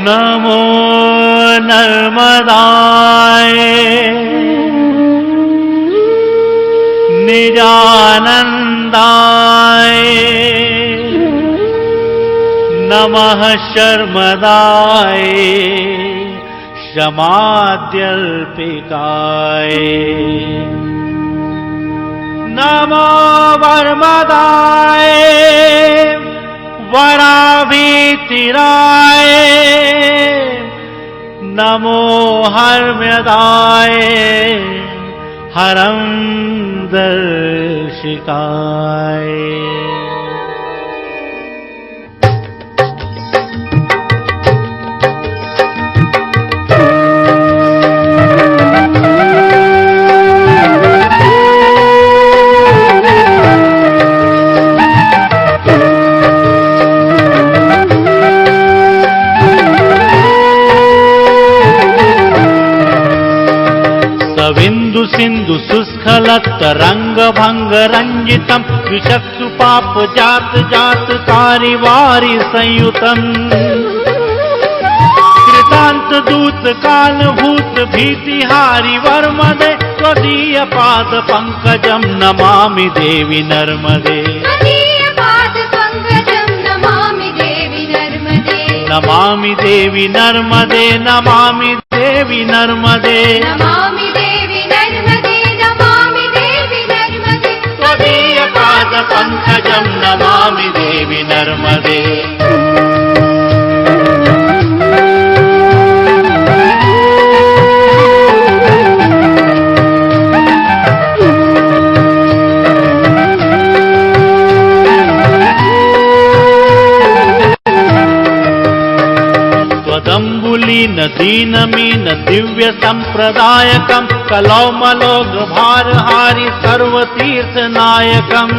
नमो नर्मदाय निजानन्दाय नमः शर्मदाय शमाद्यल्पिकाय नमो वर्मदाय वराभीतिराय नमो हर्म्यदाय हरं दर्शिकाय सिंधु सुस्खलत रंग भंग रंजितम विचक्षु पाप जात जात कारी वारी संयुतम कृतांत दूत काल भूत भीतिहारी वर्मदे त्वदीय पाद पंकजम नमामि देवी नर्मदे नमामि देवी नर्मदे नमामि देवी नर्मदे पंकजं नमामि देवी नर्मदे त्वदम्बुलीन दीनमीन दिव्य संप्रदायकं कलौमलोघ भारहारि सर्वतीर्थ नायकम्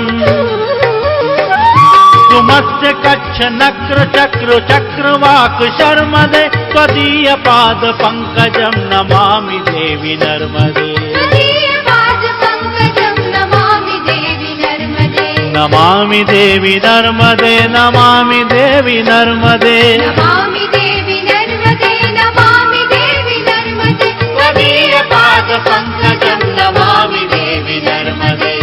सुमत्स्य कच्छ नक्र चक्र चक्रवाक शर्मदे त्वदीय पाद पंकजं नमामि देवी नर्मदे नमामि देवी नर्मदे नमामि देवी नर्मदे त्वदीय पाद पंकजं नमामि देवी नर्मदे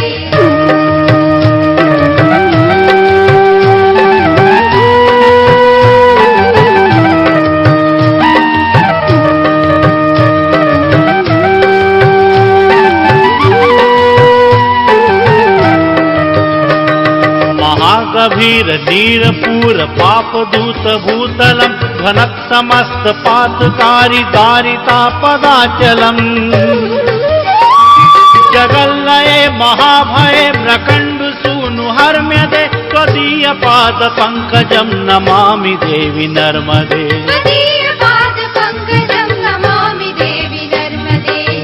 गभीर नीरपूर पाप दूत भूतलम घनक समस्त पातकारी दारिता पदाचलम जगल्लये महाभये प्रकंड सूनु हर्म्यदे त्वदीय पाद पंकजं नमामि देवी नर्मदे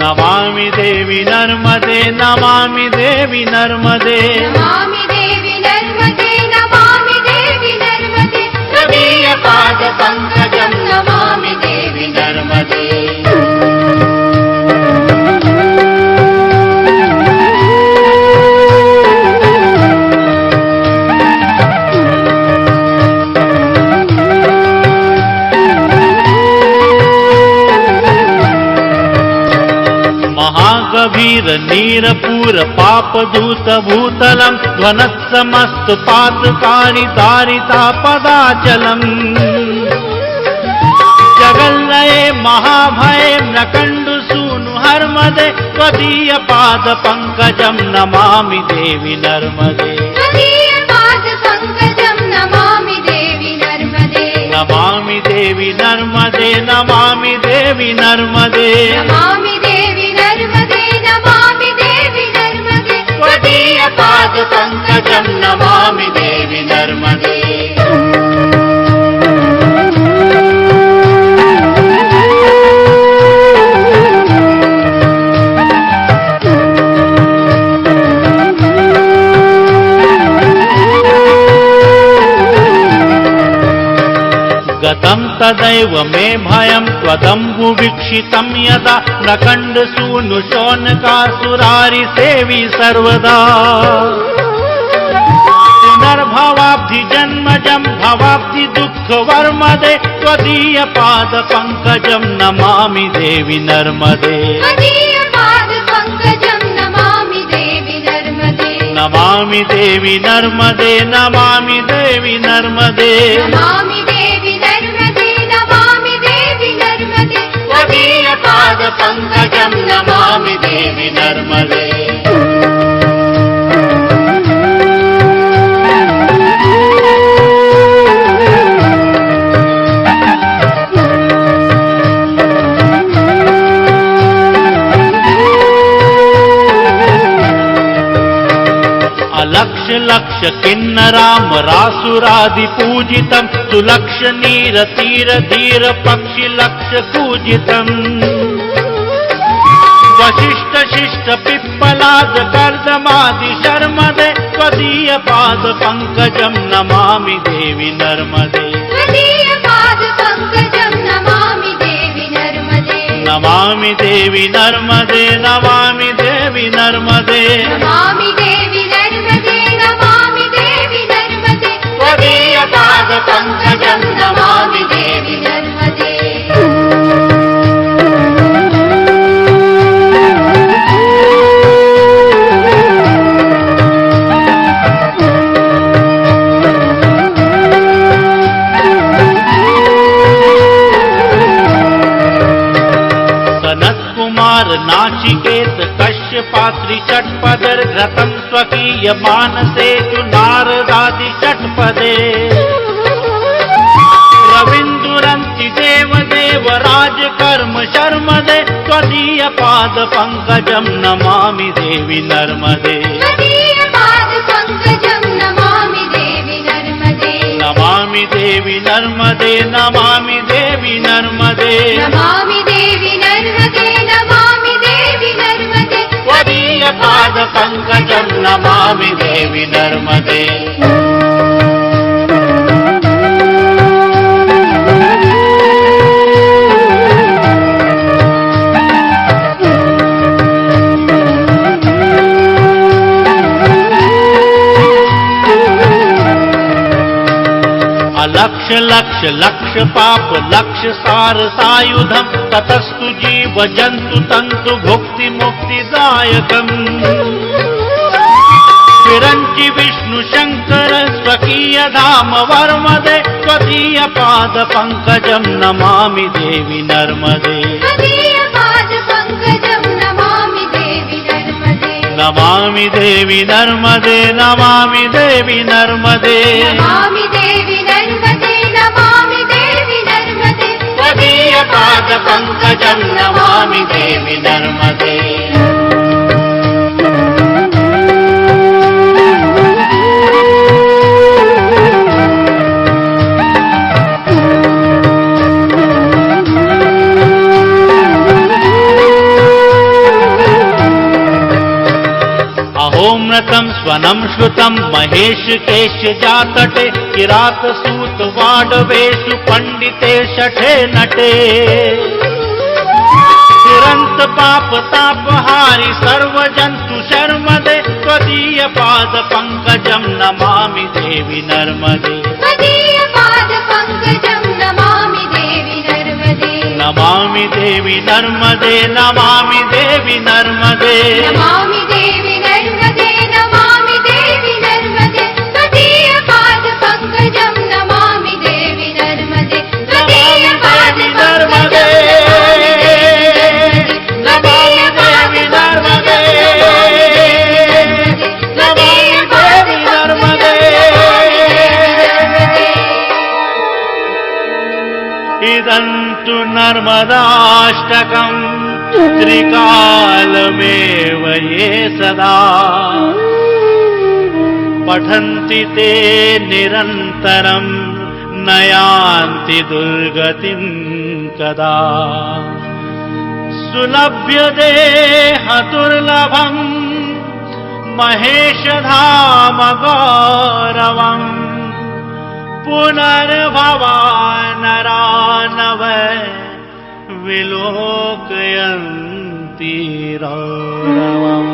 नमामि देवी नर्मदे नमामि देवी नर्मदे त्वदीय पाद पंकजं नमामि देवी नर्मदे महागभीर नीरपूर पाप दूत भूतलम ध्वनत समस्त पातकारी दारिता पदाचलम जगल्लये महाभये प्रकंड सूनु हर्मदे त्वदीय पाद पंकजं नमामि देवी नर्मदे नमामि देवी नर्मदे नमामि देवी नर्मदे त्वदीयपादपङ्कजं नमामि देवि नर्मदे। गतं तदैव मे भयं त्वदम्बुवीक्षितं यदा प्रखण्डसूनुशौनकासुरारिसेवी सर्वदा। पुनर्भवाब्धि जन्मजं भवाब्धि दुःखवर्मदे त्वदीयपादपङ्कजं नमामि देवि नर्मदे। नमामि देवि नर्मदे नमामि देवि नर्मदे। त्वदीयपादपङ्कजं नमामि देवि नर्मदे। अलक्ष्य लक्ष्य किन्नरामरासुरादिपूजितं सुलक्ष्य नीर तीर धीर पक्षि लक्ष्य पूजितम्। वशिष्ठ शिष्ट पिप्पलाद कर्दमादि शर्मदे त्वदीयपादपङ्कजं नमामि देवि नर्मदे। नमामि देवि नर्मदे नमामि देवि नर्मदे। त्वदीयपादपङ्कजं नमामि देवि नर्मदे। सनत्कुमार नाचिकेत कश्यपात्रि षट्पदैर्घ्रतं स्वकीय मानसेषु नारदादि षट्पदे। रविन्दुरन्ति देवदेव राजकर्म शर्मदे त्वदीयपादपङ्कजं नमामि देवि नर्मदे। नमामि देवि नर्मदे नमामि देवि नर्मदे। त्वदीयपादपङ्कजं नमामि देवि नर्मदे। अलक्ष्य लक्ष्य लक्ष्य पाप लक्ष्य सार सायुधं ततस्तु जीव जन्तु तन्तु भुक्ति मुक्तिदायकम्। विरञ्चि विष्णु शङ्कर स्वकीय धाम वर्मदे त्वदीयपादपङ्कजं नमामि देवि नर्मदे। नमामि देवि नर्मदे नमामि देवि नर्मदे। त्वदीयपादपङ्कजं नमामि देवि नर्मदे। अहोमृतं स्वनं श्रुतं महेश केश जातटे किरातसूत वाडवेषु पंडिते शठे नटे। दुरंत पाप तापहारी सर्वजन्तु शर्मदे त्वदीयपादपङ्कजं नमामि देवि नर्मदे। नमामि देवि नर्मदे नमामि देवि नर्मदे। इदन्तु नर्मदाष्टकम् त्रिकालमेव ये सदा पठन्ति ते निरन्तरं न यान्ति दुर्गतिं कदा सुलभ्यते दुर्लभम् महेशधाम गौरवम् पुनर्भवा नरा नव विलोकयन्ति रौरवम्।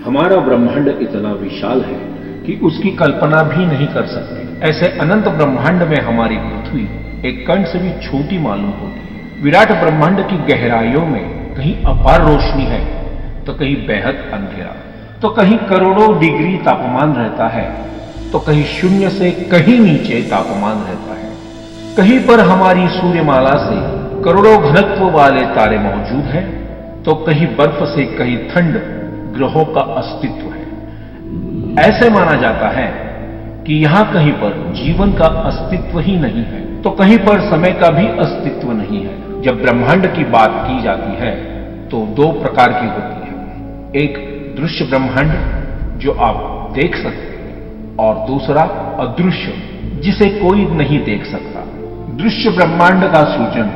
हमारा ब्रह्मांड इतना विशाल है कि उसकी कल्पना भी नहीं कर सकते। ऐसे अनंत ब्रह्मांड में हमारी पृथ्वी एक कण से भी छोटी मालूम होती है। विराट ब्रह्मांड की गहराइयों में कहीं अपार रोशनी है तो कहीं बेहद अंधेरा, तो कहीं करोड़ों डिग्री तापमान रहता है, तो कहीं शून्य से कहीं नीचे तापमान रहता है। कहीं पर हमारी सूर्यमाला से करोड़ों घनत्व वाले तारे मौजूद हैं, तो कहीं बर्फ से कहीं ठंड ग्रहों का अस्तित्व है। ऐसे माना जाता है कि यहां कहीं पर जीवन का अस्तित्व ही नहीं है, तो कहीं पर समय का भी अस्तित्व नहीं है। जब ब्रह्मांड की बात की जाती है तो दो प्रकार की होती है, एक दृश्य ब्रह्मांड जो आप देख सकते हैं और दूसरा अदृश्य जिसे कोई नहीं देख सकता। दृश्य ब्रह्मांड का सूजन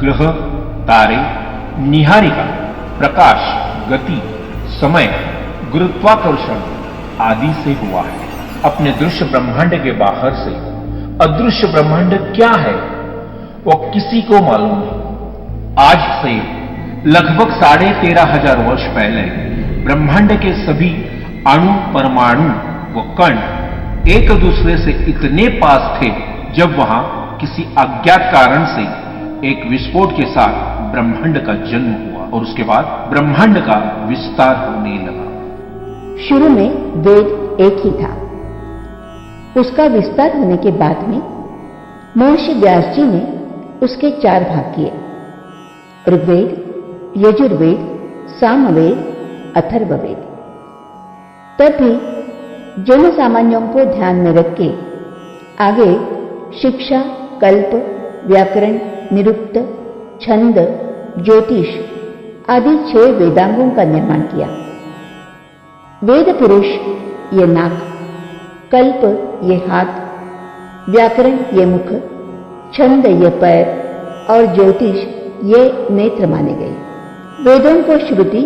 ग्रह, तारे, निहारिका, प्रकाश, गति, समय, गुरुत्वाकर्षण आदि से हुआ है। अपने दृश्य ब्रह्मांड के बाहर से अदृश्य ब्रह्मांड क्या है वो किसी को मालूम नहीं। आज से लगभग 13,500 वर्ष पहले ब्रह्मांड के सभी अणु, परमाणु व कण एक दूसरे से इतने पास थे जब वहां किसी अज्ञात कारण से एक विस्फोट के साथ ब्रह्मांड का जन्म हुआ और उसके बाद ब्रह्मांड का विस्तार होने लगा। शुरू में वेद एक ही था। उसका विस्तार होने के बाद में महर्षि व्यास जी ने उसके 4 भाग किए, ऋग्वेद, यजुर्वेद, सामवेद, अथर्ववेद। तब भी जन सामान्यों को ध्यान में रख के आगे शिक्षा, कल्प, व्याकरण, निरुक्त, छंद, ज्योतिष आदि 6 वेदांगों का निर्माण किया। वेद पुरुष ये नाक, कल्प ये हाथ, व्याकरण ये मुख, छंद ये पैर और ज्योतिष ये नेत्र माने गए। वेदों को श्रुति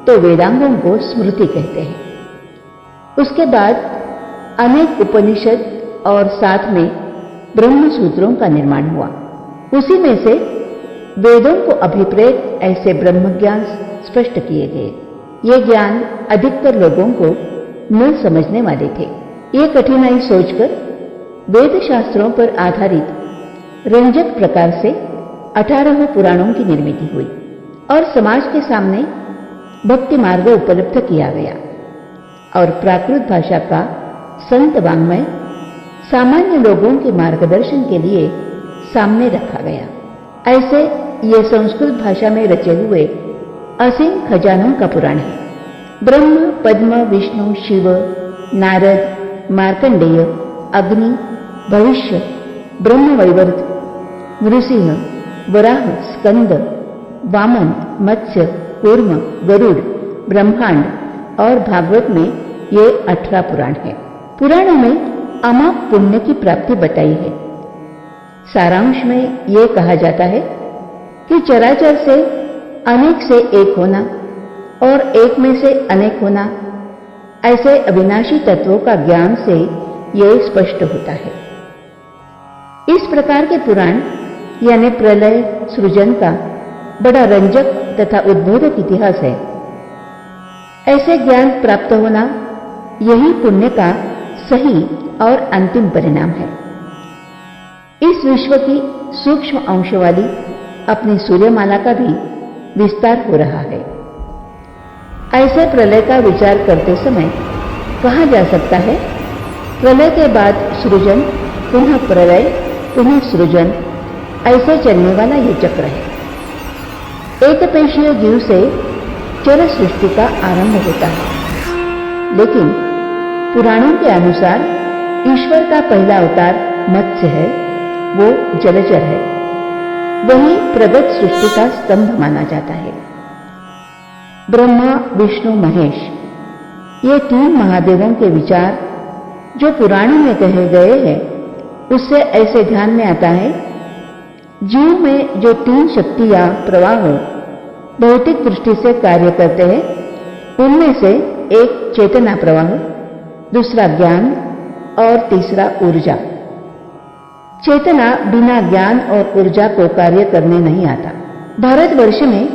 तो वेदांगों को स्मृति कहते हैं। उसके बाद अनेक उपनिषद और साथ में ब्रह्म सूत्रों का निर्माण हुआ। उसी में से वेदों को अभिप्रेत ऐसे ब्रह्म ज्ञान स्पष्ट किए गए। ये ज्ञान अधिकतर लोगों को न समझने वाले थे। ये कठिनाई सोचकर वेद शास्त्रों पर आधारित रंजक प्रकार से 18 पुराणों की निर्मित हुई और समाज के सामने भक्ति मार्ग उपलब्ध किया गया और प्राकृत भाषा का संत वाङ्मय सामान्य लोगों के मार्गदर्शन के लिए सामने रखा गया। ऐसे ये संस्कृत भाषा में रचे हुए असीम खजानों का पुराण है। ब्रह्म, पद्म, विष्णु, शिव, नारद, मार्कंडेय, अग्नि, भविष्य, ब्रह्मवैवर्त, नृसिंह, वराह, स्कंद, वामन, मत्स्य, कूर्म, गरुड़, ब्रह्मांड और भागवत में ये 18 पुराण है। पुराणों में अमाप पुण्य की प्राप्ति बताई है। सारांश में ये कहा जाता है कि चराचर से अनेक से एक होना और एक में से अनेक होना, ऐसे अविनाशी तत्वों का ज्ञान से यह स्पष्ट होता है। इस प्रकार के पुराण यानी प्रलय सृजन का बड़ा रंजक तथा उद्बोधक इतिहास है। ऐसे ज्ञान प्राप्त होना यही पुण्य का सही और अंतिम परिणाम है। इस विश्व की सूक्ष्म अंश वाली अपनी सूर्यमाला का भी विस्तार हो रहा है। ऐसे प्रलय का विचार करते समय कहा जा सकता है, प्रलय के बाद सृजन, पुनः प्रलय, पुनः सृजन, ऐसे चलने वाला यह चक्र है। एक पेशीय जीव से चर सृष्टि का आरंभ होता है, लेकिन पुराणों के अनुसार ईश्वर का पहला अवतार मत्स्य है, वो जलचर है। वही प्रगत सृष्टि का स्तंभ माना जाता है। ब्रह्मा, विष्णु, महेश, ये तीन महादेवों के विचार जो पुराणों में कहे गए हैं, उससे ऐसे ध्यान में आता है, जीव में जो तीन शक्तियां प्रवाह भौतिक दृष्टि से कार्य करते हैं, उनमें से एक चेतना प्रवाह, दूसरा ज्ञान और तीसरा ऊर्जा। चेतना बिना ज्ञान और ऊर्जा को कार्य करने नहीं आता। भारतवर्ष में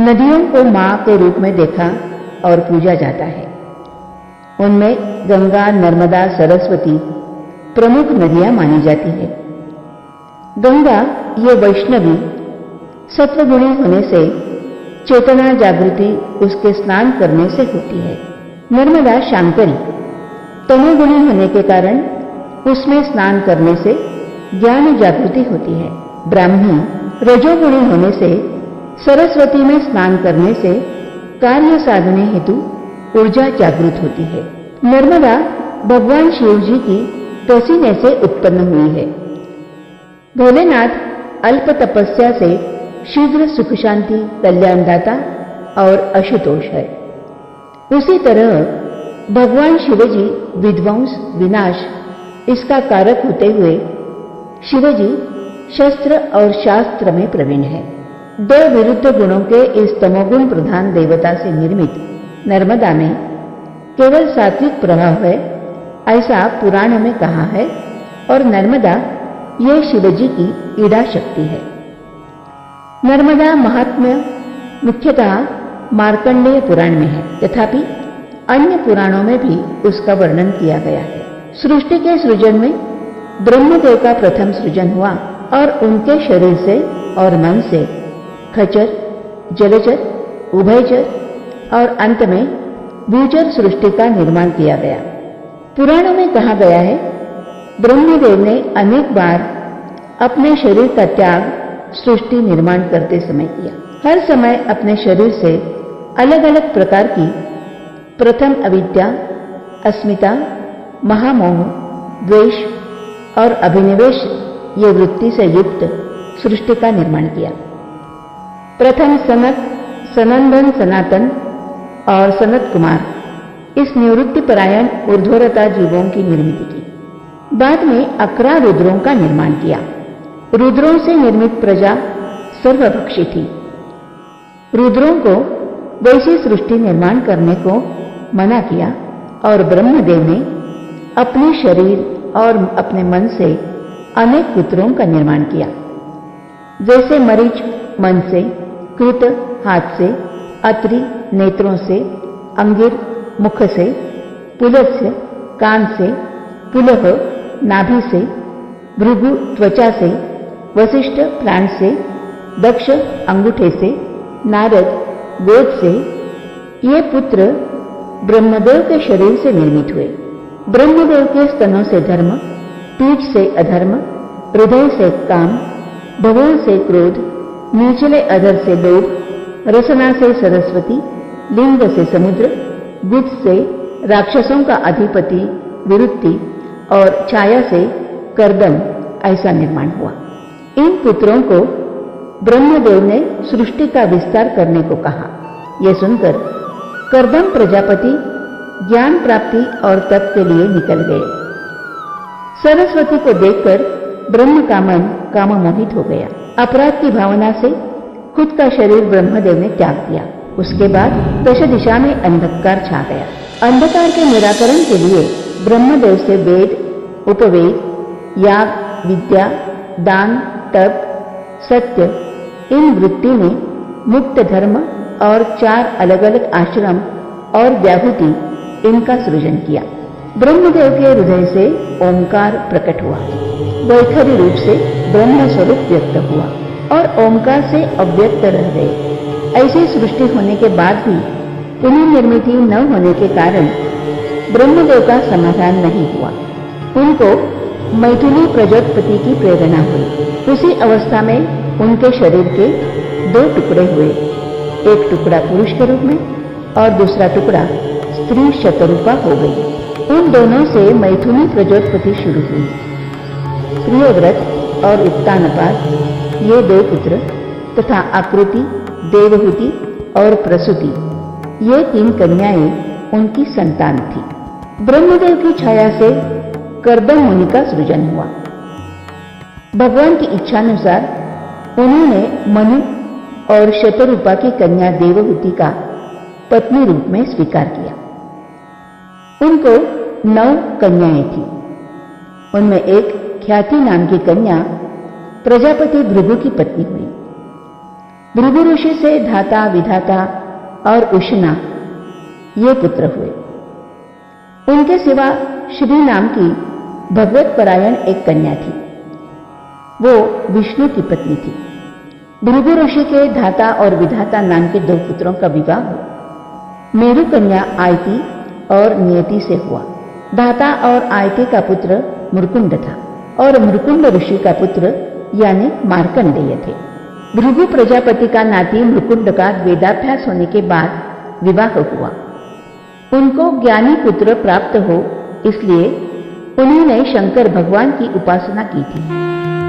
नदियों को मां के रूप में देखा और पूजा जाता है। उनमें गंगा, नर्मदा, सरस्वती प्रमुख नदियां मानी जाती है। गंगा ये वैष्णवी सत्वगुणी होने से चेतना जागृति उसके स्नान करने से होती है। नर्मदा शांकरी तमोगुणी होने के कारण उसमें स्नान करने से ज्ञान जागृति होती है। ब्राह्मी रजोगुणी होने से सरस्वती में स्नान करने से कार्य साधने हेतु ऊर्जा जागृत होती है। नर्मदा भगवान शिव जी की पसीने से उत्पन्न हुई है। भोलेनाथ अल्प तपस्या से शीघ्र सुख शांति, कल्याणदाता और आशुतोष है। उसी तरह भगवान शिवजी विध्वंस, विनाश इसका कारक होते हुए शिवजी शस्त्र और शास्त्र में प्रवीण है। दो विरुद्ध गुणों के इस तमोगुण प्रधान देवता से निर्मित नर्मदा में केवल सात्विक प्रभाव है, ऐसा पुराणों में कहा है, और नर्मदा ये शिवजी की ईड़ा शक्ति है। नर्मदा महात्म्य मुख्यतः मार्कंडेय पुराण में है, तथापि अन्य पुराणों में भी उसका वर्णन किया गया है। सृष्टि के सृजन में ब्रह्मदेव का प्रथम सृजन हुआ और उनके शरीर से और मन से खचर, जलचर, उभयचर और अंत में भूचर सृष्टि का निर्माण किया गया। पुराणों में कहा गया है, ब्रह्मदेव ने अनेक बार अपने शरीर का त्याग सृष्टि निर्माण करते समय किया। हर समय अपने शरीर से अलग अलग प्रकार की प्रथम अविद्या, अस्मिता, महामोह, द्वेष और अभिनिवेश ये वृत्ति से युक्त सृष्टि का निर्माण किया। प्रथम सनक, सनंदन, सनातन और सनत कुमार इस निवृत्ति परायण ऊर्ध्वरता जीवों की निर्मित की। बाद में 11 रुद्रों का निर्माण किया। रुद्रों से निर्मित प्रजा सर्वभक्षी थी। रुद्रों को वैसी सृष्टि निर्माण करने को मना किया और ब्रह्मदेव ने अपने शरीर और अपने मन से अनेक पुत्रों का निर्माण किया, जैसे मरीच मन से, कृत हाथ से, अत्रि नेत्रों से, अंगिर मुख से, पुलस्त्य कान से, पुलह नाभि से, भृगु त्वचा से, वशिष्ठ प्राण से, दक्ष अंगूठे से, नारद गोद से। ये पुत्र ब्रह्मदेव के शरीर से निर्मित हुए। ब्रह्मदेव के स्तनों से धर्म, पीठ से अधर्म, हृदय से काम, भवों से क्रोध, निचले अधर से लोभ, रसना से सरस्वती, लिंग से समुद्र, गुद से राक्षसों का अधिपति विरुत्ति और छाया से कर्दम ऐसा निर्माण हुआ। इन पुत्रों को ब्रह्मदेव ने सृष्टि का विस्तार करने को कहा। यह सुनकर कर्दम प्रजापति ज्ञान प्राप्ति और तप के लिए निकल गए। सरस्वती को देखकर ब्रह्म का मन काममोहित हो गया। अपराध की भावना से खुद का शरीर ब्रह्मदेव ने त्याग दिया। उसके बाद दश दिशा में अंधकार छा गया। अंधकार के निराकरण के लिए ब्रह्मदेव से वेद, उपवेद, याग, विद्या, दान, तप, सत्य इन वृत्ति ने मुक्त धर्म और 4 अलग अलग आश्रम और व्याहुति इनका सृजन किया। ब्रह्मदेव के हृदय से ओंकार प्रकट हुआ, वैखरी रूप से ब्रह्म स्वरूप व्यक्त हुआ और ओंकार से अव्यक्त रह गए। ऐसी सृष्टि होने के बाद भी पुनर्निर्मिति न होने के कारण ब्रह्मदेव का समाधान नहीं हुआ। उनको मैथुनी प्रजापति की प्रेरणा हुई। उसी अवस्था में उनके शरीर के 2 टुकड़े हुए, एक टुकड़ा पुरुष के रूप में और दूसरा टुकड़ा स्त्री शतरूपा हो गई। उन दोनों से मैथुनी प्रजापति शुरू हुई। प्रियव्रत और उत्तानपाद ये 2 पुत्र तथा आकृति, देवहूति और प्रसूति, ये 3 कन्याएं उनकी संतान थी। ब्रह्मदेव की छाया से कर्दम मुनि का सृजन हुआ। भगवान की इच्छानुसार उन्होंने मनु और शतरूपा की कन्या देवहूति का पत्नी रूप में स्वीकार किया। उनको 9 कन्याएं थीं। उनमें एक ख्याति नाम की कन्या प्रजापति भृगु की पत्नी हुई। भृगु ऋषि से धाता, विधाता और उष्णा ये पुत्र हुए। उनके सिवा श्री नाम की भगवत परायण एक कन्या थी। वो विष्णु की पत्नी थी। भृगु ऋषि के धाता और विधाता नाम के 2 पुत्रों का विवाह मेरु कन्या आयति और नियति से हुआ। धाता और आयति का पुत्र मुरकुंड था और मुरकुंड ऋषि का पुत्र यानी मार्कंडेय थे। भृगु प्रजापति का नाती मुरकुंड का वेदाभ्यास होने के बाद विवाह हुआ। उनको ज्ञानी पुत्र प्राप्त हो, इसलिए उन्होंने शंकर भगवान की उपासना की थी।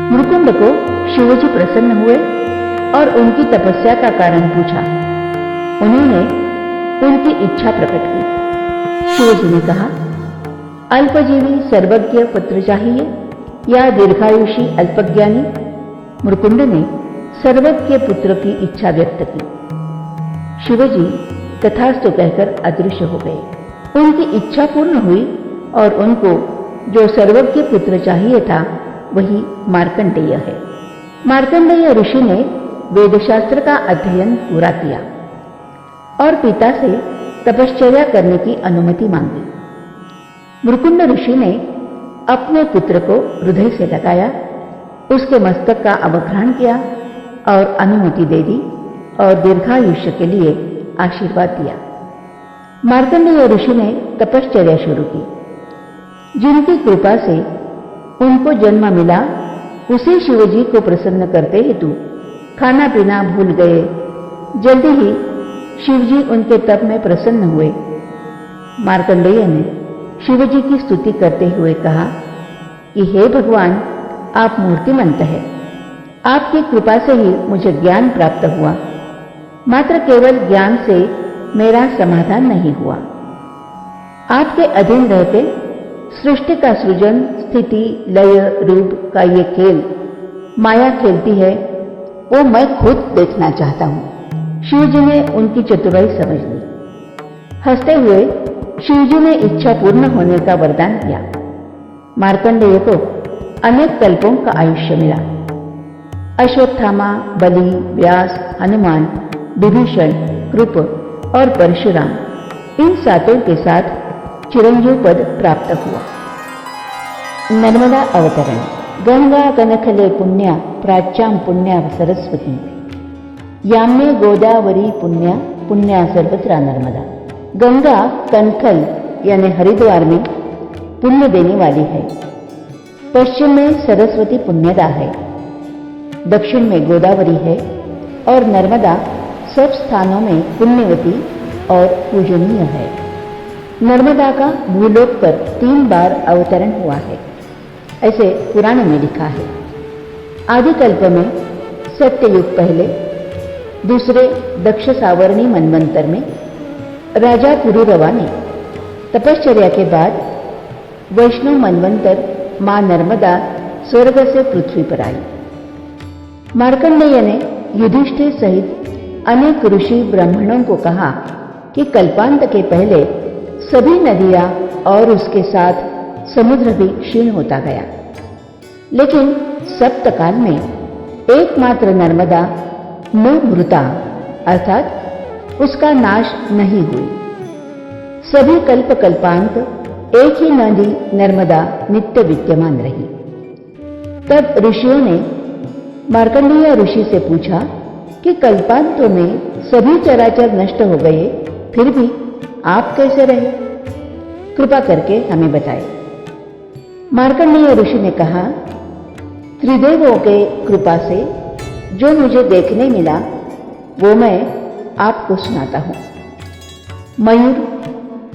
मुरकुंड को शिवजी प्रसन्न हुए और उनकी तपस्या का कारण पूछा। उन्होंने उनकी इच्छा प्रकट की। शिवजी ने कहा, अल्पजीवी सर्वज्ञ पुत्र चाहिए या दीर्घायुषी अल्पज्ञानी? मुरकुंड ने सर्वज्ञ पुत्र की इच्छा व्यक्त की। शिवजी तथास्तु कहकर अदृश्य हो गए। उनकी इच्छा पूर्ण हुई और उनको जो सर्वज्ञ पुत्र चाहिए था वही मार्कंडेय है। मार्कंडेय ऋषि ने वेदशास्त्र का अध्ययन पूरा किया और पिता से तपश्चर्या करने की अनुमति मांगी। मुरकुंड ऋषि ने अपने पुत्र को हृदय से लगाया, उसके मस्तक का अवघ्राण किया और अनुमति दे दी और दीर्घायुष्य के लिए आशीर्वाद दिया। मार्कंडेय ऋषि ने तपश्चर्या शुरू की। जिनकी कृपा से उनको जन्म मिला, उसे शिवजी को प्रसन्न करते हेतु खाना पीना भूल गए। जल्दी ही शिवजी उनके तप में प्रसन्न हुए। मार्कंडेय ने शिवजी की स्तुति करते हुए कहा कि हे भगवान, आप मूर्तिमंत हैं। आपकी कृपा से ही मुझे ज्ञान प्राप्त हुआ। मात्र केवल ज्ञान से मेरा समाधान नहीं हुआ। आपके अधीन रहते सृष्टि का सृजन, स्थिति, लय, रूप का ये खेल माया खेलती है, वो मैं खुद देखना चाहता हूं। शिवजी ने उनकी चतुराई समझ ली। हंसते हुए शिवजी ने इच्छा पूर्ण होने का वरदान दिया। मार्कंडेय को अनेक कल्पों का आयुष्य मिला। अश्वत्थामा, बलि, व्यास, हनुमान, विभीषण, कृप और परशुराम, इन 7 के साथ चिरंजीव पद प्राप्त हुआ। नर्मदा अवतरण। गंगा कनखले पुण्या प्राच्यां पुण्या सरस्वती, याम्ये गोदावरी पुण्या पुण्या सर्वत्र नर्मदा। गंगा कनखल यानी हरिद्वार में पुण्य देने वाली है। पश्चिम में सरस्वती पुण्यदा है, दक्षिण में गोदावरी है और नर्मदा सब स्थानों में पुण्यवती और पूजनीय है। नर्मदा का भूलोक पर 3 बार अवतरण हुआ है, ऐसे पुराण में लिखा है। आदिकल्प में सत्ययुग पहले, दूसरे दक्ष सावर्णी मनवंतर में राजा पुरुरवा ने तपश्चर्या के बाद वैष्णव मनवंतर मां नर्मदा स्वर्ग से पृथ्वी पर आई। मार्कंडेय ने युधिष्ठिर सहित अनेक ऋषि ब्राह्मणों को कहा कि कल्पांत के पहले सभी नदियां और उसके साथ समुद्र भी क्षीण होता गया, लेकिन सप्तकाल में एकमात्र नर्मदा न मृता अर्थात उसका नाश नहीं हुई। सभी कल्प कल्पांत एक ही नदी नर्मदा नित्य विद्यमान रही। तब ऋषियों ने मार्कंडेय ऋषि से पूछा कि कल्पांतों में सभी चराचर नष्ट हो गए, फिर भी आप कैसे रहे? कृपा करके हमें बताएं। मार्कंडेय ऋषि ने कहा, त्रिदेवों के कृपा से जो मुझे देखने मिला वो मैं आपको सुनाता हूं। मयूर,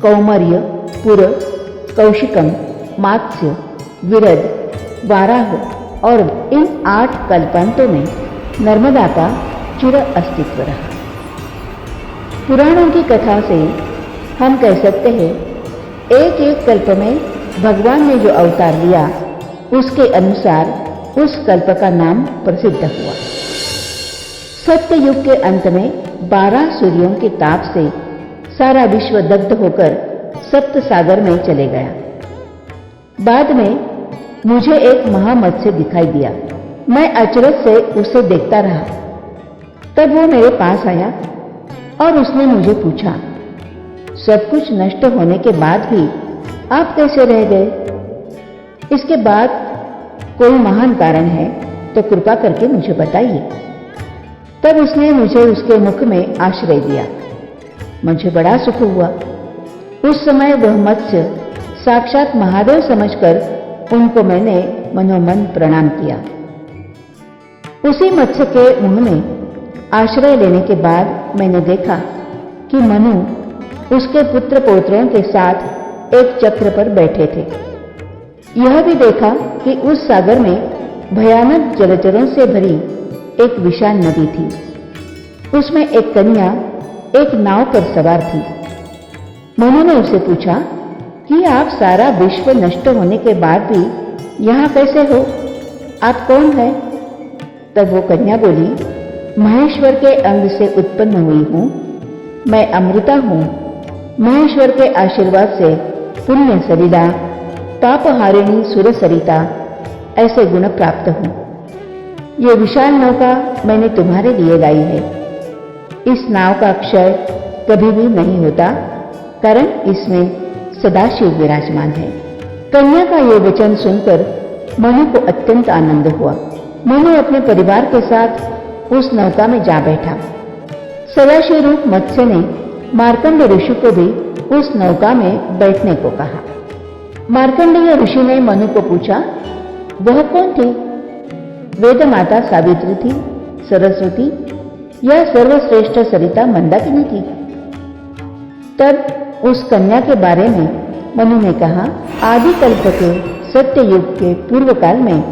कौमर्य, पुर, कौशिकम, मात्स्य, विरद, वाराह और इन 8 कल्पांतों में नर्मदा का चिर अस्तित्व रहा। पुराणों की कथा से हम कह सकते हैं, एक एक कल्प में भगवान ने जो अवतार लिया उसके अनुसार उस कल्प का नाम प्रसिद्ध हुआ। सत्य युग के अंत में 12 सूर्यों के ताप से सारा विश्व दग्ध होकर सप्त सागर में चले गया। बाद में मुझे एक महामत्स्य दिखाई दिया। मैं अचरज से उसे देखता रहा। तब वो मेरे पास आया और उसने मुझे पूछा, सब कुछ नष्ट होने के बाद भी आप कैसे रह गए? इसके बाद कोई महान कारण है तो कृपा करके मुझे बताइए। तब उसने मुझे उसके मुख में आश्रय दिया। मुझे बड़ा सुख हुआ। उस समय वह मत्स्य साक्षात महादेव समझकर उनको मैंने मनोमन प्रणाम किया। उसी मत्स्य के मुंह में आश्रय लेने के बाद मैंने देखा कि मनु उसके पुत्र पौत्रों के साथ एक चक्र पर बैठे थे। यह भी देखा कि उस सागर में भयानक जलचरों से भरी एक विशाल नदी थी। उसमें एक कन्या एक नाव पर सवार थी। मनु ने उसे पूछा कि आप सारा विश्व नष्ट होने के बाद भी यहाँ कैसे हो? आप कौन है? तब वो कन्या बोली, महेश्वर के अंग से उत्पन्न हुई हूं। मैं अमृता हूं। महेश्वर के आशीर्वाद से पुण्य सलिला, पापहारिणी सुर सरिता ऐसे गुण प्राप्त हूं। ये विशाल नौका मैंने तुम्हारे लिए लाई है। इस नाव का क्षय कभी भी नहीं होता, कारण इसमें सदाशिव विराजमान है। कन्या का ये वचन सुनकर मनु को अत्यंत आनंद हुआ। मनु अपने परिवार के साथ उस नौका में जा बैठा। सदाशिव रूप मत्स्य ने मार्कंड ऋषि को भी उस नौका में बैठने को कहा। मार्कंडेय ऋषि ने मनु को पूछा, वह कौन थी? वेद माता सावित्री थी, सरस्वती या सर्वश्रेष्ठ सरिता मंदाकिनी थी? तब उस कन्या के बारे में मनु ने कहा, आदि कल्प के सत्य युग के पूर्व काल में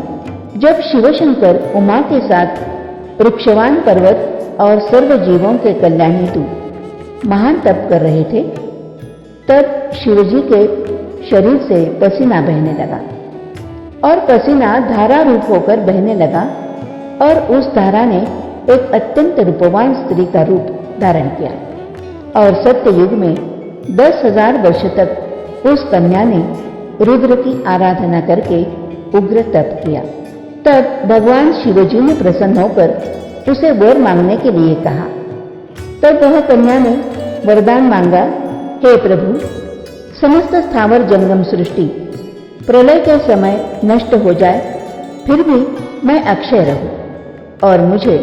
जब शिवशंकर उमा के साथ वृक्षवान पर्वत और सर्व जीवों के कल्याण हेतु महान तप कर रहे थे, तब शिवजी के शरीर से पसीना बहने लगा और पसीना धारा रूप होकर बहने लगा और उस धारा ने एक अत्यंत रूपवान स्त्री का रूप धारण किया और सत्य युग में 10,000 वर्ष तक उस कन्या ने रुद्र की आराधना करके उग्र तप किया। तब भगवान शिवजी ने प्रसन्न होकर उसे वर मांगने के लिए कहा। तब वह कन्या ने वरदान मांगा, हे प्रभु, समस्त स्थावर जंगम सृष्टि प्रलय के समय नष्ट हो जाए, फिर भी मैं अक्षय रहूं और मुझे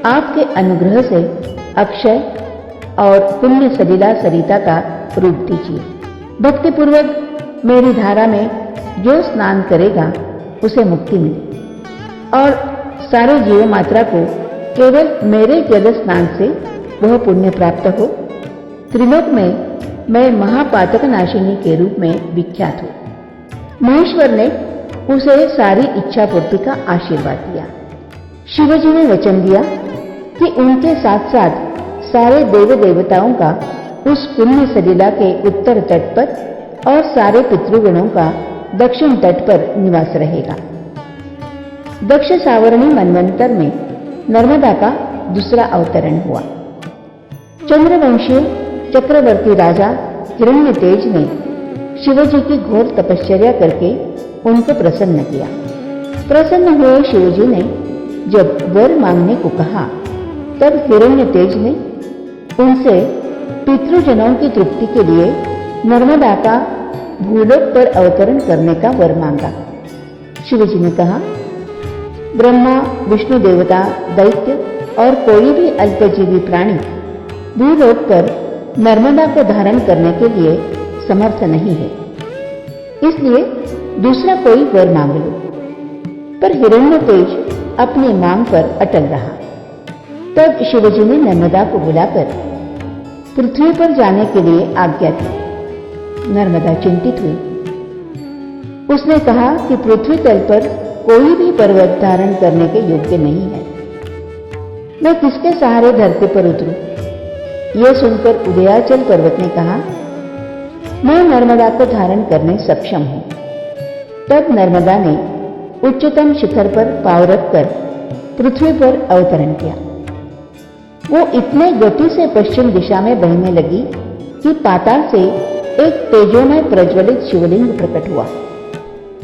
आपके अनुग्रह से अक्षय और पुण्य सलिला सरिता का रूप दीजिए। भक्तिपूर्वक मेरी धारा में जो स्नान करेगा उसे मुक्ति मिले और सारे जीव मात्रा को केवल मेरे जल स्नान से वह पुण्य प्राप्त हो। त्रिलोक में मैं महापातक नाशिनी के रूप में विख्यात हूं। महेश्वर ने उसे सारी इच्छा पूर्ति का आशीर्वाद दिया। शिवजी ने वचन दिया कि उनके साथ साथ सारे देव देवताओं का उस पुण्य सलिला के उत्तर तट पर और सारे पितृगणों का दक्षिण तट पर निवास रहेगा। दक्ष सावरणी मनवंतर में नर्मदा का दूसरा अवतरण हुआ। चंद्रवंशीय चक्रवर्ती राजा हिरण्यतेज ने शिवजी की घोर तपश्चर्या करके उनको प्रसन्न किया। प्रसन्न हुए शिवजी ने जब वर मांगने को कहा, तब हिरण्यतेज ने उनसे पितृजनों की तृप्ति के लिए नर्मदा का भूलोक पर अवतरण करने का वर मांगा। शिवजी ने कहा, ब्रह्मा, विष्णु देवता, दैत्य और कोई भी अल्पजीवी प्राणी भूलोक पर नर्मदा को धारण करने के लिए समर्थ नहीं है, इसलिए दूसरा कोई वर मांग लो। पर हिरण्यतेज अपनी मांग पर अटल रहा। तब शिवजी ने नर्मदा को बुलाकर पृथ्वी पर जाने के लिए आज्ञा दी। नर्मदा चिंतित हुई। उसने कहा कि पृथ्वी तल पर कोई भी पर्वत धारण करने के योग्य नहीं है। मैं किसके सहारे धरती पर उतरूं? यह सुनकर उदयाचल पर्वत ने कहा, मैं नर्मदा को धारण करने सक्षम हूं। तब नर्मदा ने उच्चतम शिखर पर पांव रखकर पृथ्वी पर अवतरण किया। वो इतने गति से पश्चिम दिशा में बहने लगी कि पाताल से एक तेजोमय प्रज्वलित शिवलिंग प्रकट हुआ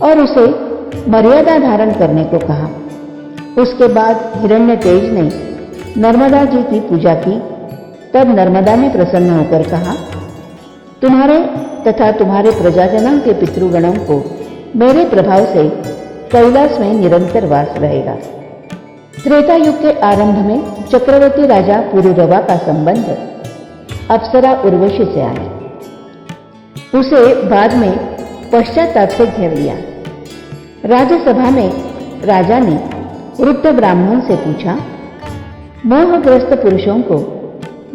और उसे मर्यादा धारण करने को कहा। उसके बाद हिरण्यतेज ने नर्मदा जी की पूजा की। तब नर्मदा ने प्रसन्न होकर कहा, तुम्हारे तथा तुम्हारे प्रजाजनों के पितृगणों को मेरे प्रभाव से कैलाश में निरंतर वास रहेगा। त्रेता युग के आरंभ में चक्रवर्ती राजा पुरुरवा का संबंध अप्सरा उर्वशी से आया। उसे बाद में पश्चाताप से घेर लिया। राज्यसभा में राजा ने वृद्ध ब्राह्मण से पूछा, मोहग्रस्त पुरुषों को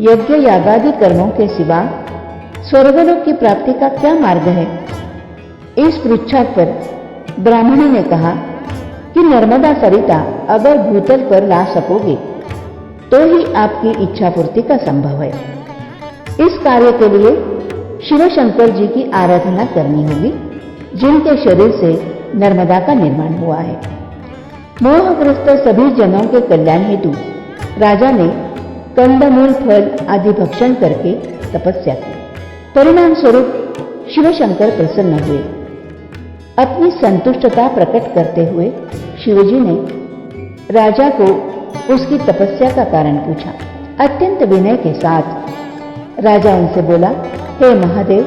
यज्ञ यागादि कर्मों के सिवा स्वर्गलोक की प्राप्ति का क्या मार्ग है? इस पृच्छा पर ब्राह्मण ने कहा कि नर्मदा सरिता अगर भूतल पर ला सकोगे तो ही आपकी इच्छा पूर्ति का संभव है। इस कार्य के लिए शिव शंकर जी की आराधना करनी होगी, जिनके शरीर से नर्मदा का निर्माण हुआ है। मोहग्रस्त सभी जनों के कल्याण हेतु राजा ने कंदमूल फल आदि भक्षण करके तपस्या की। परिणाम स्वरूप शिव शंकर प्रसन्न हुए। अपनी संतुष्टता प्रकट करते हुए शिवजी ने राजा को उसकी तपस्या का कारण पूछा। अत्यंत विनय के साथ राजा उनसे बोला, हे महादेव,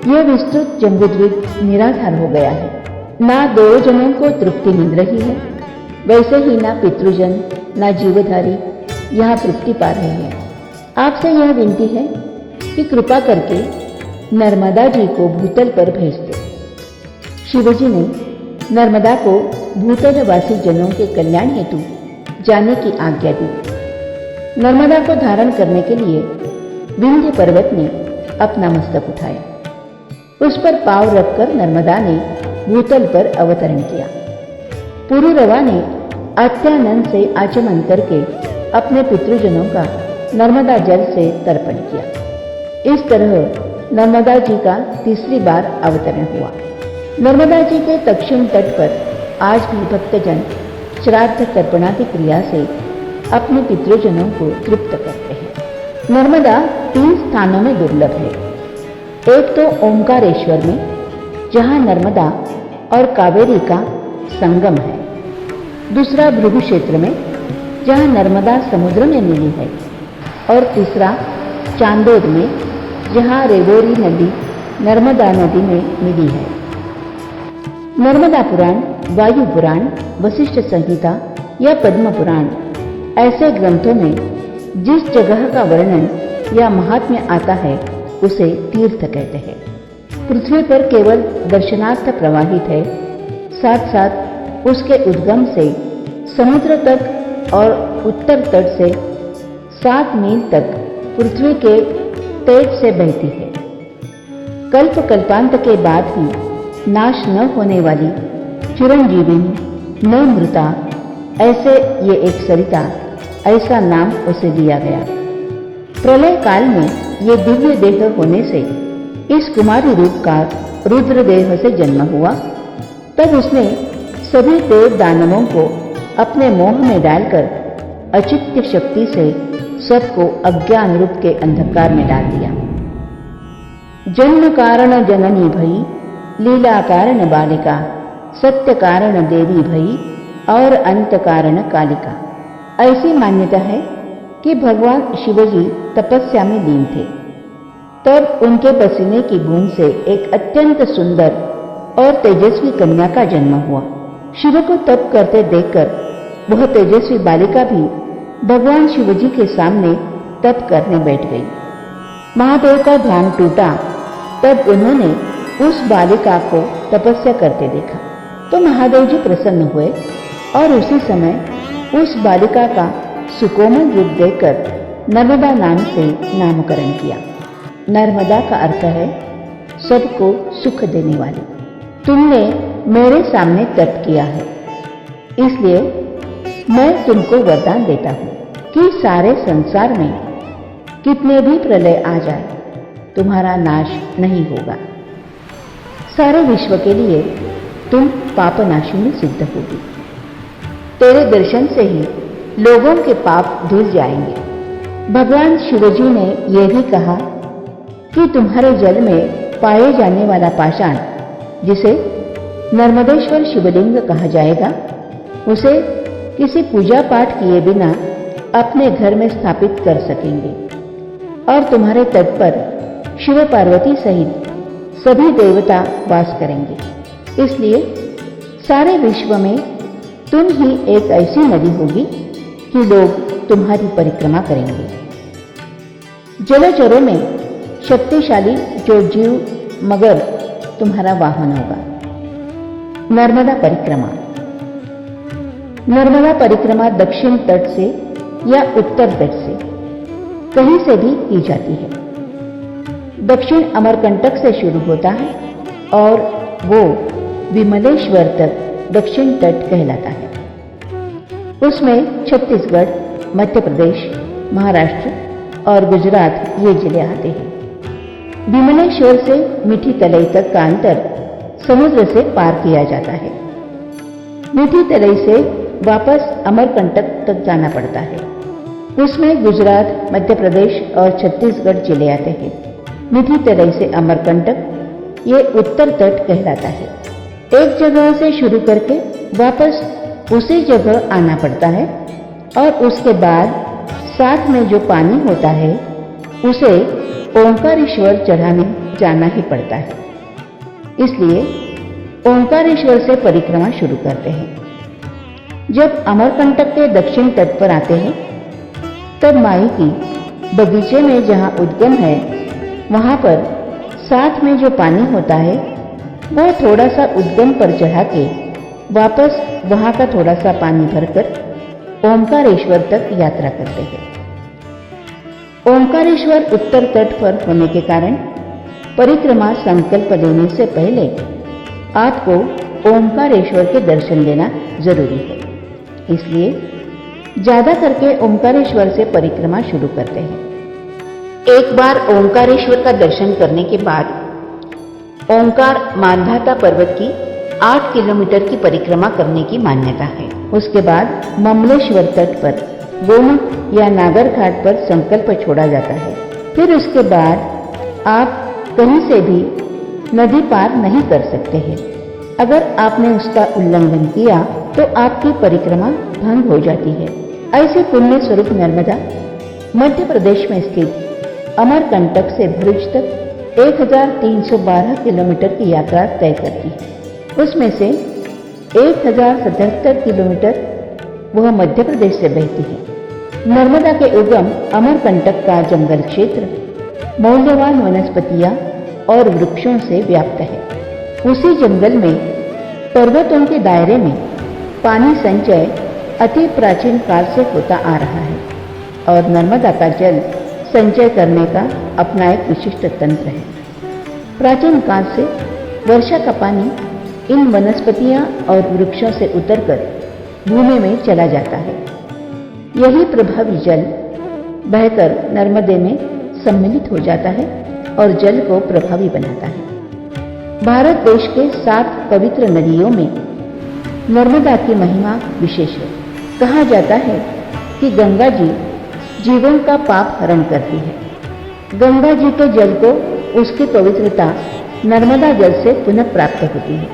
यह विस्तृत जम्बूद्वीप निराधार हो गया है। ना देवजनों को तृप्ति मिल रही है, वैसे ही ना पितृजन ना जीवधारी यहाँ तृप्ति पा रहे हैं। आपसे यह विनती है कि कृपा करके नर्मदा जी को भूतल पर भेज दे। शिवजी ने नर्मदा को भूतलवासी जनों के कल्याण हेतु जाने की आज्ञा दी। नर्मदा को धारण करने के लिए विंध्य पर्वत ने अपना मस्तक उठाया। उस पर पांव रखकर नर्मदा ने भूतल पर अवतरण किया। पुरुरवा ने अत्यानंद से आचमन करके अपने पितृजनों का नर्मदा जल से तर्पण किया। इस तरह नर्मदा जी का तीसरी बार अवतरण हुआ। नर्मदा जी के दक्षिण तट पर आज भी भक्तजन श्राद्ध तर्पणादि क्रिया से अपने पितृजनों को तृप्त करते हैं। नर्मदा 3 स्थानों में दुर्लभ है। एक तो ओंकारेश्वर में, जहां नर्मदा और कावेरी का संगम है। दूसरा भृगु क्षेत्र में, जहां नर्मदा समुद्र में मिली है। और तीसरा चांदोद में, जहां रेवोरी नदी नर्मदा नदी में मिली है। नर्मदा पुराण, वायु पुराण, वशिष्ठ संहिता या पद्म पुराण ऐसे ग्रंथों में जिस जगह का वर्णन या महात्म्य आता है उसे तीर्थ कहते हैं। पृथ्वी पर केवल दर्शनार्थ प्रवाहित है, साथ साथ उसके उद्गम से समुद्र तक और उत्तर तट से 7 मील तक पृथ्वी के तेज से बहती है। कल्प कल्पांत के बाद ही नाश न होने वाली चिरंजीविनी न मृता, ऐसे ये एक सरिता, ऐसा नाम उसे दिया गया। प्रलय काल में ये दिव्य देह होने से इस कुमारी रूप का रुद्र देह से जन्म हुआ। तब उसने सभी देव दानवों को अपने मोह में डालकर अचित्य शक्ति से सबको अज्ञान रूप के अंधकार में डाल दिया। जन्म कारण जननी भई, लीला कारण बालिका, सत्य कारण देवी भई और अंत कारण कालिका। ऐसी मान्यता है कि भगवान शिवजी तपस्या में लीन थे। तब उनके पसीने की बूंद से एक अत्यंत सुंदर और तेजस्वी कन्या का जन्म हुआ। शिव को तप करते देखकर वह तेजस्वी बालिका भी भगवान शिवजी के सामने तप करने बैठ गई। महादेव का ध्यान टूटा। तब उन्होंने उस बालिका को तपस्या करते देखा तो महादेव जी प्रसन्न हुए और उसी समय उस बालिका का सुकोमल रूप देकर नर्मदा नाम से नामकरण किया। नर्मदा का अर्थ है सबको सुख देने वाली। तुमने मेरे सामने तप किया है, इसलिए मैं तुमको वरदान देता हूं कि सारे संसार में कितने भी प्रलय आ जाए तुम्हारा नाश नहीं होगा। सारे विश्व के लिए तुम पापनाशिनी सिद्ध होगी। तेरे दर्शन से ही लोगों के पाप धुल जाएंगे। भगवान शिवजी ने यह भी कहा कि तुम्हारे जल में पाए जाने वाला पाषाण, जिसे नर्मदेश्वर शिवलिंग कहा जाएगा, उसे किसी पूजा पाठ किए बिना अपने घर में स्थापित कर सकेंगे और तुम्हारे तट पर शिव पार्वती सहित सभी देवता वास करेंगे। इसलिए सारे विश्व में तुम ही एक ऐसी नदी होगी कि लोग तुम्हारी परिक्रमा करेंगे। जलचरों में शक्तिशाली जो जीव मगर तुम्हारा वाहन होगा। नर्मदा परिक्रमा। नर्मदा परिक्रमा दक्षिण तट से या उत्तर तट से कहीं से भी की जाती है। दक्षिण अमरकंटक से शुरू होता है और वो विमलेश्वर तक दक्षिण तट कहलाता है। उसमें छत्तीसगढ़, मध्य प्रदेश, महाराष्ट्र और गुजरात ये जिले आते हैं। विमलेश्वर से मीठी तलई तक का अंतर समुद्र से पार किया जाता है। मीठी तलई से वापस अमरकंटक तक जाना पड़ता है। उसमें गुजरात, मध्य प्रदेश और छत्तीसगढ़ जिले आते हैं। मीठी तलई से अमरकंटक ये उत्तर तट कहलाता है। एक जगह से शुरू करके वापस उसी जगह आना पड़ता है और उसके बाद साथ में जो पानी होता है उसे ओंकारेश्वर चढ़ाने जाना ही पड़ता है। इसलिए ओंकारेश्वर से परिक्रमा शुरू करते हैं। जब अमरकंटक के दक्षिण तट पर आते हैं तब माई की बगीचे में जहाँ उद्गम है वहां पर साथ में जो पानी होता है वो थोड़ा सा उद्गम पर चढ़ा के वापस वहां का थोड़ा सा पानी भरकर ओंकारेश्वर तक यात्रा करते हैं। ओंकारेश्वर उत्तर तट पर होने के कारण परिक्रमा संकल्प लेने से पहले आपको ओंकारेश्वर के दर्शन लेना जरूरी है। इसलिए ज्यादा करके ओंकारेश्वर से परिक्रमा शुरू करते हैं। एक बार ओंकारेश्वर का दर्शन करने के बाद ओंकार मांधाता पर्वत की 8 किलोमीटर की परिक्रमा करने की मान्यता है। उसके बाद ममलेश्वर तट पर गोमुख या नागर घाट पर संकल्प छोड़ा जाता है। फिर उसके बाद आप कहीं से भी नदी पार नहीं कर सकते हैं। अगर आपने उसका उल्लंघन किया तो आपकी परिक्रमा भंग हो जाती है। ऐसे पुण्य स्वरूप नर्मदा मध्य प्रदेश में स्थित अमरकंटक से भरूच तक 1312 किलोमीटर की यात्रा तय करती है। उसमें से 1077 किलोमीटर वह मध्य प्रदेश से बहती है। नर्मदा के उगम अमरकंटक का जंगल क्षेत्र मौल्यवान वनस्पतियां और वृक्षों से व्याप्त है। उसी जंगल में पर्वतों के दायरे में पानी संचय अति प्राचीन काल से होता आ रहा है और नर्मदा का जल संचय करने का अपना एक विशिष्ट तंत्र है। प्राचीन काल से वर्षा का पानी इन वनस्पतियां और वृक्षों से उतरकर भूमि में चला जाता है। यही प्रभावी जल बहकर नर्मदे में सम्मिलित हो जाता है और जल को प्रभावी बनाता है। भारत देश के 7 पवित्र नदियों में नर्मदा की महिमा विशेष है। कहा जाता है कि गंगा जी जीवन का पाप हरण करती है। गंगा जी के जल को उसकी पवित्रता नर्मदा जल से पुनः प्राप्त होती है।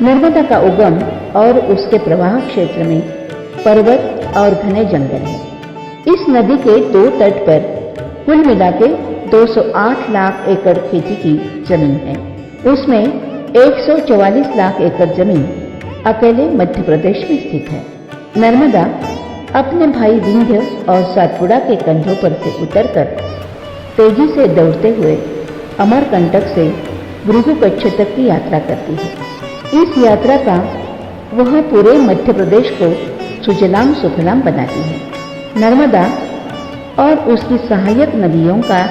नर्मदा का उगम और उसके प्रवाह क्षेत्र में पर्वत और घने जंगल है। इस नदी के 2 तट पर कुल मिला के 208 लाख एकड़ खेती की जमीन है। उसमें 144 लाख एकड़ जमीन अकेले मध्य प्रदेश में स्थित है। नर्मदा अपने भाई विंध्य और सातपुड़ा के कंधों पर से उतरकर तेजी से दौड़ते हुए अमरकंटक से भृगुकच्छ तक की यात्रा करती है। इस यात्रा का वह पूरे मध्य प्रदेश को सुजलाम सुफलाम बनाती है। नर्मदा और उसकी सहायक नदियों का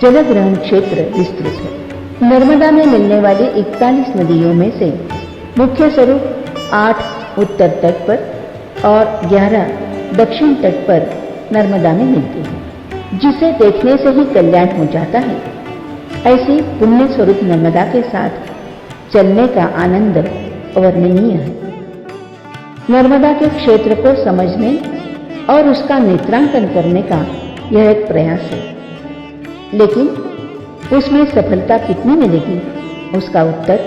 जलग्रहण क्षेत्र विस्तृत है। नर्मदा में मिलने वाली 41 नदियों में से मुख्य स्वरूप 8 उत्तर तट पर और 11 दक्षिण तट पर नर्मदा में मिलती है, जिसे देखने से ही कल्याण हो जाता है। ऐसी पुण्य स्वरूप नर्मदा के साथ चलने का आनंद अवर्णनीय है। नर्मदा के क्षेत्र को समझने और उसका नेत्रांकन करने का यह एक प्रयास है, लेकिन उसमें सफलता कितनी मिलेगी, उसका उत्तर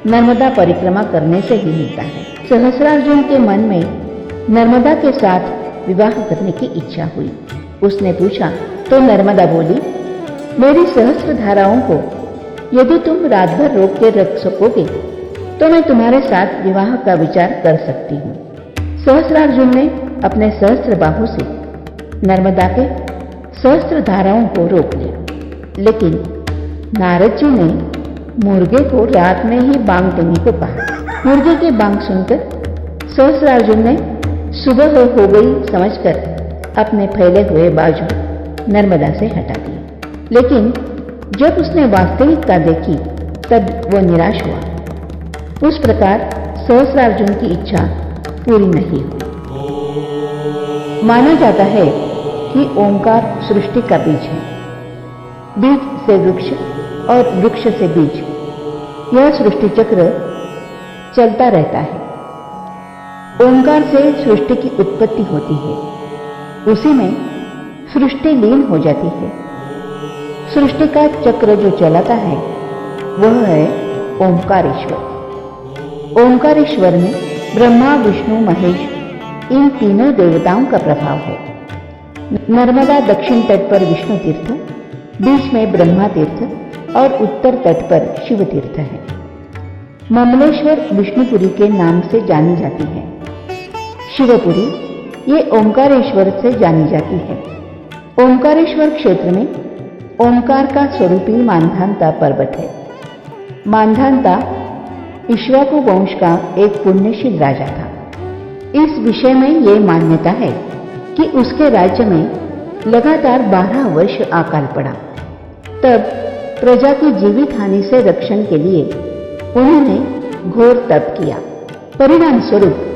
नर्मदा परिक्रमा करने से ही मिलता है। सहस्रार्जुन के मन में नर्मदा के साथ विवाह करने की इच्छा हुई। उसने पूछा तो नर्मदा बोली, मेरी सहस्त्र धाराओं को यदि तुम रात भर रोक के रख सकोगे तो मैं तुम्हारे साथ विवाह का विचार कर सकती हूँ। सहस्रार्जुन ने अपने सहस्त्र बाहु से नर्मदा के सहस्त्र धाराओं को रोक लिया, लेकिन नारद जी ने मुर्गे को रात में ही बांग देने को कहा। मुर्गे के बांग सुनकर सहस्रार्जुन ने सुबह हो गई समझकर अपने फैले हुए बाजू नर्मदा से हटा दिए, लेकिन जब उसने वास्तविकता देखी तब वो निराश हुआ। उस प्रकार सहस्रार्जुन की इच्छा पूरी नहीं हुई। माना जाता है कि ओंकार सृष्टि का बीज है। बीज से वृक्ष और वृक्ष से बीज, यह सृष्टि चक्र चलता रहता है। ओंकार से सृष्टि की उत्पत्ति होती है, उसी में सृष्टि लीन हो जाती है। सृष्टि का चक्र जो चलाता है वह है ओंकारेश्वर। ओंकारेश्वर में ब्रह्मा, विष्णु, महेश इन तीनों देवताओं का प्रभाव है। नर्मदा दक्षिण तट पर विष्णु तीर्थ, बीच में ब्रह्मा तीर्थ और उत्तर तट पर शिव तीर्थ है। ममलेश्वर विष्णुपुरी के नाम से जानी जाती है। शिवपुरी ये ओंकारेश्वर से जानी जाती है। ओंकारेश्वर क्षेत्र में ओंकार का स्वरूपी मानधानता पर्वत है। मानधानता इक्ष्वाकु वंश का एक पुण्यशील राजा था। इस विषय में ये मान्यता है कि उसके राज्य में लगातार 12 वर्ष अकाल पड़ा। तब प्रजा की जीवित हानि से रक्षण के लिए उन्होंने घोर तप किया। परिणाम स्वरूप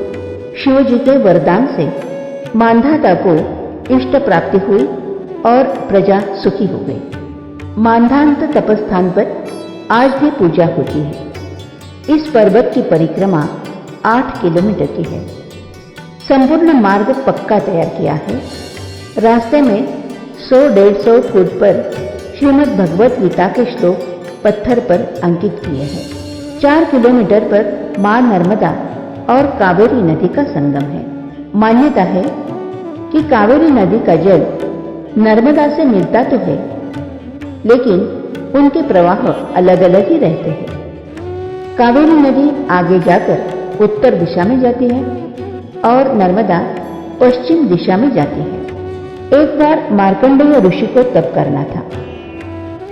शिव जी के वरदान से मानधाता को इष्ट प्राप्ति हुई और प्रजा सुखी हो गई। मानधांत तपस्थान पर आज भी पूजा होती है। इस पर्वत की परिक्रमा 8 किलोमीटर की है। संपूर्ण मार्ग पक्का तैयार किया है। रास्ते में 100-150 फुट पर श्रीमद् भगवत गीता के श्लोक पत्थर पर अंकित किए हैं। 4 किलोमीटर पर मां नर्मदा और कावेरी नदी का संगम है। मान्यता है कि कावेरी नदी का जल नर्मदा से मिलता तो है, लेकिन उनके प्रवाह अलग अलग ही रहते हैं। कावेरी नदी आगे जाकर उत्तर दिशा में जाती है और नर्मदा पश्चिम दिशा में जाती है। एक बार मार्कंडेय ऋषि को तप करना था,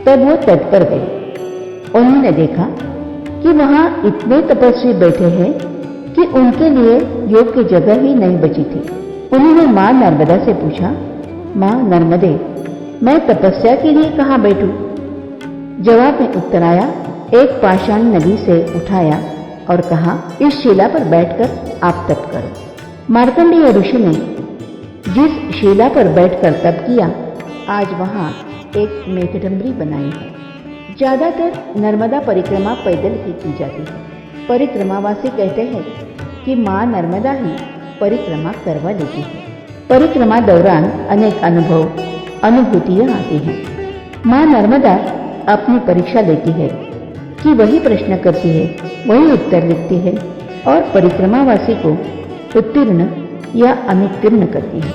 तब वो तट पर गए। उन्होंने देखा कि वहां इतने तपस्वी बैठे हैं कि उनके लिए योग की जगह ही नहीं बची थी। उन्होंने मां नर्मदा से पूछा, मां नर्मदे, मैं तपस्या के लिए कहाँ बैठूं? जवाब में उत्तर आया, एक पाषाण नदी से उठाया और कहा, इस शिला पर बैठकर आप तप करो। मार्कंडेय ऋषि ने जिस शिला पर बैठकर तप किया, आज वहां एक मेघडंबरी बनाई है। ज्यादातर नर्मदा परिक्रमा पैदल ही की जाती है। परिक्रमावासी कहते हैं कि मां नर्मदा ही परिक्रमा करवा लेती है। परिक्रमा दौरान अनेक अनुभूतियां आती हैं। मां नर्मदा अपनी परीक्षा लेती है कि वही प्रश्न करती है, वही उत्तर लिखती है और परिक्रमावासी को उत्तीर्ण या अनुत्तीर्ण करती है।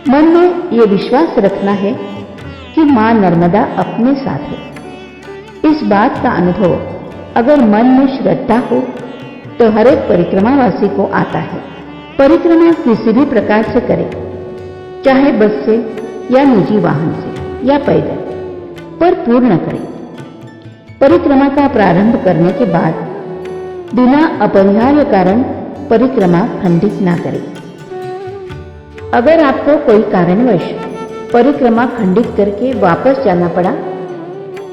मन में ये विश्वास रखना है कि मां नर्मदा अपने साथ है। इस बात का अनुभव अगर मन में श्रद्धा हो तो हर एक परिक्रमावासी को आता है। परिक्रमा किसी भी प्रकार से करे, चाहे बस से या निजी वाहन से या पैदल, पर पूर्ण करे। परिक्रमा का प्रारंभ करने के बाद बिना अपरिहार्य कारण परिक्रमा खंडित ना करें। अगर आपको कोई कारणवश परिक्रमा खंडित करके वापस जाना पड़ा,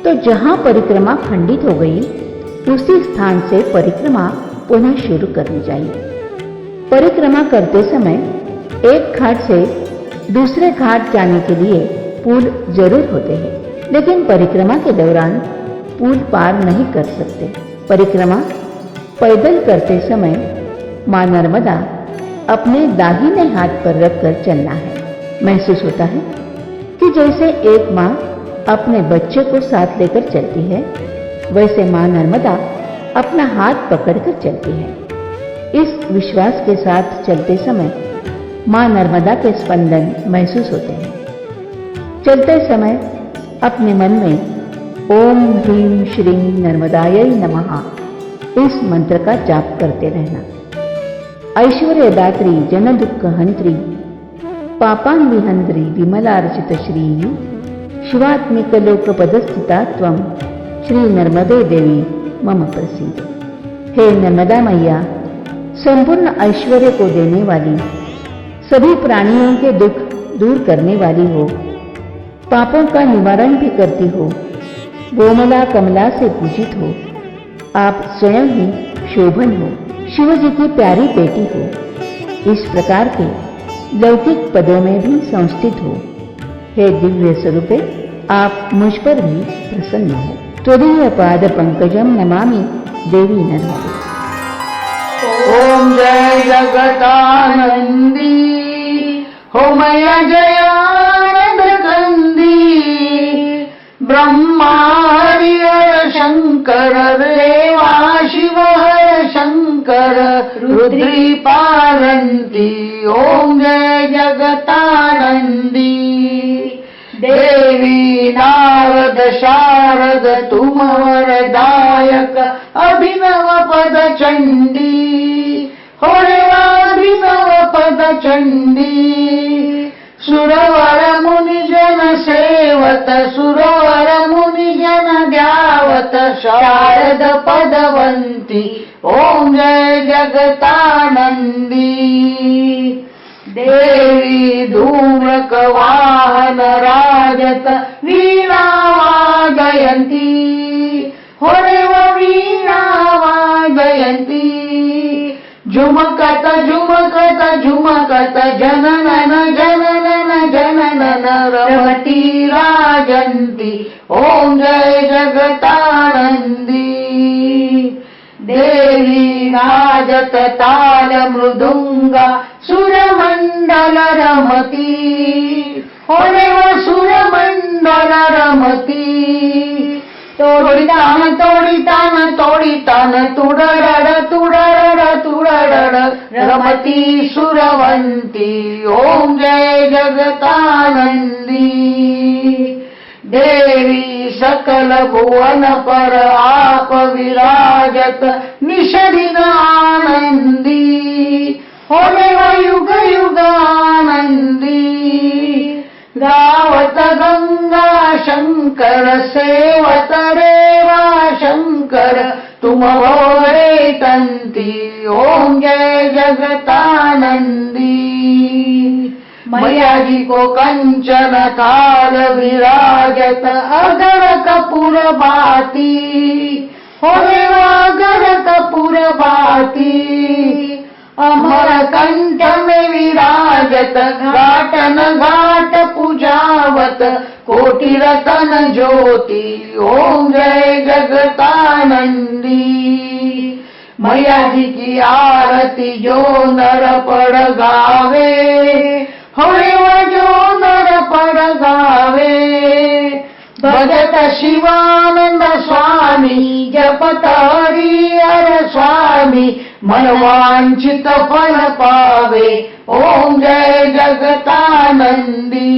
तो जहां परिक्रमा खंडित हो गई उसी स्थान से परिक्रमा पुनः शुरू करनी चाहिए। परिक्रमा करते समय एक घाट से दूसरे घाट जाने के लिए पुल जरूर होते हैं, लेकिन परिक्रमा के दौरान पुल पार नहीं कर सकते। परिक्रमा पैदल करते समय मां नर्मदा अपने दाहिने हाथ पर रखकर चलना है। महसूस होता है कि जैसे एक मां अपने बच्चे को साथ लेकर चलती है, वैसे मां नर्मदा अपना हाथ पकड़कर चलती है। इस विश्वास के साथ चलते समय मां नर्मदा के स्पंदन महसूस होते हैं। चलते समय अपने मन में ओम ह्रीं श्रीं नर्मदायै नमः इस मंत्र का जाप करते रहना। ऐश्वर्यदात्री जन दुःख हंत्री पापान् विहंत्री विमलार्चित श्री शिवात्मिक लोक पदस्थिता त्वं श्री नर्मदे देवी मम प्रसीद। हे नर्मदा मैया, संपूर्ण ऐश्वर्य को देने वाली, सभी प्राणियों के दुख दूर करने वाली हो, पापों का निवारण भी करती हो, गोमला कमला से पूजित हो, आप स्वयं ही शोभन हो, शिव जी की प्यारी बेटी हो, इस प्रकार के लौकिक पदों में भी संस्थित हो। हे दिव्य स्वरूपे, आप मुझ पर भी प्रसन्न हो। त्वदीय पाद पंकजम नमामि देवी नर्मदे। ओम जय जगदानंदी हो मैया जयानंद कंदी, ब्रह्मा हरिहर शंकर देवा शिव हर शंकर रुद्री पालंती। ओम जय जगतानंदी देवी नारद शारद तुम वरदायक अभिनव पद चंडी हो अभिनव पद चंडी। सुरवर मुनिजन सेवत सुरवर मुनिजन ध्यावत शारद पदवंती। ओम जय जगतानंदी देवी धूम्रक वाहन राजत वीणा वादयंती हो वीणा वादयंती। झुमकत झुमकत झुमकत जननन जननन जननन रमती राजंती। ओम जय जगतानंदी देवी राजत ताल मृदुंगा सुरमंडल रमती हो सुरमंडल रमती। तोडितान तोडितान तोडितान तुडरड तुडरड तुडरड रमती सुरवंती। ओम जय जगतानंदी देवी सकल भुवन पर आप विराजत निषदिन आनंदी हो युग युग आनंदी। गावत गंगा शंकर सेवत रेवा शंकर तुम भोरे तंती। ओम जय जगतानंदी मैया जी को कंचन थाल विराजत अगर कपूर बाती हो अगर कपूर बाती। अमर कंठ में विराजत घाटन घाट पूजावत कोटि रतन ज्योति। ओम जय जगतानंदी मैया जी की आरती जो नर पड़ गावे हो जो नर पड़ गावे। भजत शिवानंद स्वामी जपत हरिहर स्वामी मनवांचित फल पावे। ओम जय जगतानंदी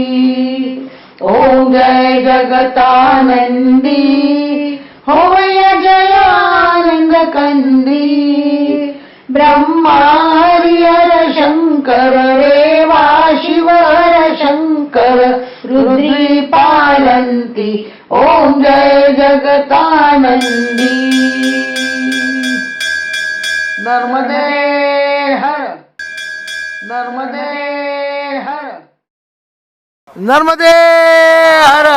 ओम जय जगतानंदी हो जयानंद कंदी। ब्रह्मा हरिहर शंकर रेवा शिव हर शंकर रुद्री पालंती। ओम जय जगतानंदी नर्मदे हर नर्मदे हर नर्मदे हर।